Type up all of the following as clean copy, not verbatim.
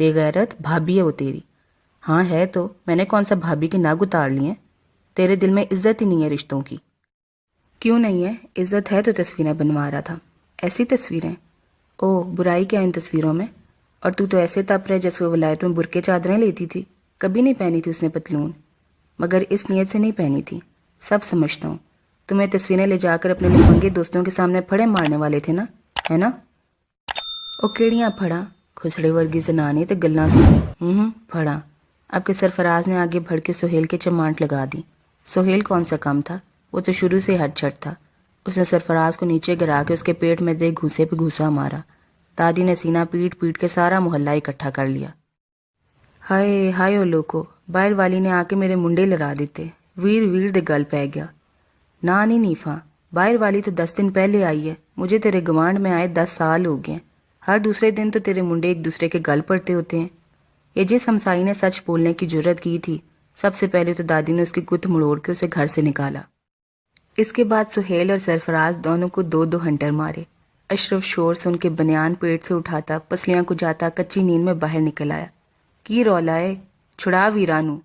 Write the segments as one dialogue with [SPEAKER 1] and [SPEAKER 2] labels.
[SPEAKER 1] بے غیرت بھابھی ہے وہ تیری. ہاں ہے تو، میں نے کون سا بھابھی کے ناگ اتار لیے ہیں؟ تیرے دل میں عزت ہی نہیں ہے رشتوں کی. کیوں نہیں ہے؟ عزت ہے تو تصویریں بنوا رہا تھا. ایسی تصویریں؟ او برائی کیا ان تصویروں میں؟ اور تو ایسے تپ رہے جیسے وہ ولایت میں برقے چادریں لیتی تھی. کبھی نہیں پہنی تھی اس نے پتلون، مگر اس نیت سے نہیں پہنی تھی. سب سمجھتا ہوں. تمہیں تصویریں لے جا کر اپنے لفنگے دوستوں کے سامنے پھڑے مارنے والے تھے نا، ہے نا؟ او کیڑیاں پھڑا، کھسڑے ورگی زنانی تے گلاں سن. پھڑا. اب کے سرفراز نے آگے بڑھ کے سہیل کے چمانٹ لگا دی. سہیل کون سا کم تھا، وہ تو شروع سے ہٹ چھٹ تھا. اس نے سرفراز کو نیچے گرا کے اس کے پیٹ میں دے گھوسے پہ گھوسا مارا. دادی نے سینہ پیٹ پیٹ کے سارا محلہ اکٹھا کر لیا. ہائے ہائے او لوکو، باہر والی نے آ کے میرے منڈے لڑا دیتے. ویر ویر دے گل پہ گیا. نہ نہیں نیفا، باہر والی تو 10 دن پہلے آئی ہے. مجھے تیرے گوانڈ میں آئے 10 سال ہو گئے. ہر دوسرے دن تو تیرے منڈے ایک دوسرے کے گل پڑتے ہوتے ہیں. یہ جس ہمسائی نے سچ بولنے کی جرت کی تھی، سب سے پہلے تو دادی نے اس کی گت مڑوڑ کے اسے گھر سے نکالا. اس کے بعد سہیل اور سرفراز دونوں کو 2 ہنٹر مارے. اشرف شور سے ان کے بنیان پیٹ سے اٹھاتا، پسلیاں کو جاتا کچی نیند میں باہر نکل آیا. کی رولا ہے، چھڑا ویرانو.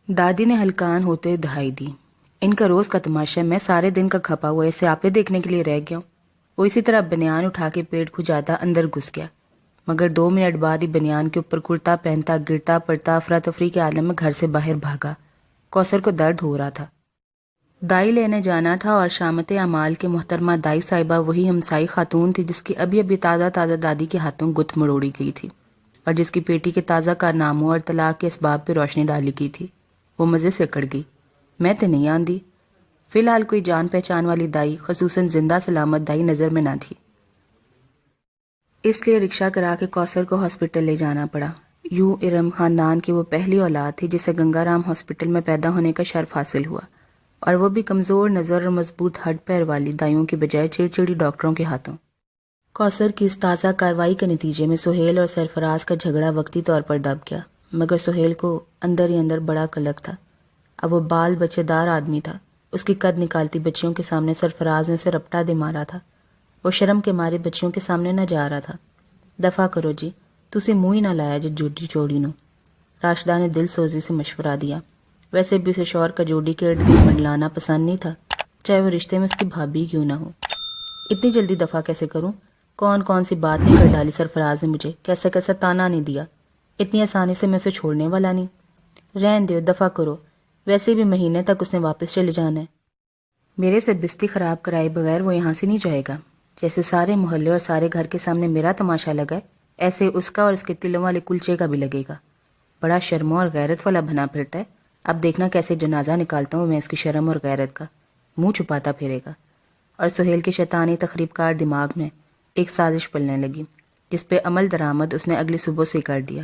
[SPEAKER 1] دادی نے ہلکان ہوتے دہائی دی. ان کا روز کا تماشا، میں سارے دن کا کھپا ہوا اسے آپے دیکھنے کے لیے رہ گیا ہوں. وہ اسی طرح بنیان اٹھا کے پیٹ کھجاتا اندر گھس گیا، مگر 2 منٹ بعد ہی بنیان کے اوپر کرتا پہنتا گرتا پڑتا افراتفری کے عالم میں گھر سے باہر بھاگا. کوثر کو درد ہو رہا تھا. دائی لینے جانا تھا اور شامت اعمال کے محترمہ دائی صاحبہ وہی ہمسائی خاتون تھی جس کی ابھی تازہ دادی کے ہاتھوں گت مڑوڑی گئی تھی اور جس کی بیٹی کے تازہ کارناموں اور طلاق کے اسباب پہ روشنی ڈالی گئی تھی. وہ مزے سے اکڑ گئی. میں تے نہیں آندی. فی الحال کوئی جان پہچان والی دائی، خصوصاً زندہ سلامت دائی نظر میں نہ تھی. اس لیے رکشہ کرا کے کوثر کو ہاسپٹل لے جانا پڑا. یوں ارم خاندان کی وہ پہلی اولاد تھی جسے گنگا رام ہاسپٹل میں پیدا ہونے کا شرف حاصل ہوا، اور وہ بھی کمزور نظر اور مضبوط ہڈ پیر والی دائیوں کی بجائے چڑچڑی ڈاکٹروں کے ہاتھوں. کوثر کی اس تازہ کارروائی کے نتیجے میں سہیل اور سرفراز کا جھگڑا وقتی طور پر دب گیا، مگر سہیل کو اندر ہی اندر بڑا قلق تھا. اب وہ بال بچے دار آدمی تھا. اس کی قد نکالتی بچیوں کے سامنے سرفراز نے اسے رپٹا دے مارا تھا. وہ شرم کے مارے بچیوں کے سامنے نہ جا رہا تھا. دفع کرو جی، تسی منہ ہی نہ لایا جی جوڑی چوڑی نو. راشدہ نے دل سوزی سے مشورہ دیا. ویسے بھی اسے شوہر کا جوڑی کے ارد گرد منڈلانا پسند نہیں تھا، چاہے وہ رشتے میں اس کی بھابھی کیوں نہ ہو. اتنی جلدی دفع کیسے کروں؟ کون سی بات نہیں کر ڈالی سرفراز نے مجھے، کیسا تانا نہیں دیا. اتنی آسانی سے میں اسے چھوڑنے والا نہیں. رہن دیو، دفع کرو. ویسے بھی مہینے تک اس نے واپس چلے جانا ہے. میرے سے بستی خراب کرائے بغیر وہ یہاں سے نہیں جائے گا. جیسے سارے محلے اور سارے گھر کے سامنے میرا تماشا لگا ہے، ایسے اس کا اور اس کے تلوں والے کلچے کا بھی لگے گا. بڑا شرموں اور غیرت والا بنا پھرتا ہے. اب دیکھنا کیسے جنازہ نکالتا ہوں میں اس کی شرم اور غیرت کا. منہ چھپاتا پھرے گا. اور سہیل کے شیطانی تخریب کار دماغ میں ایک سازش پلنے لگی، جس پہ عمل درآمد اس نے اگلی صبح سے کر دیا.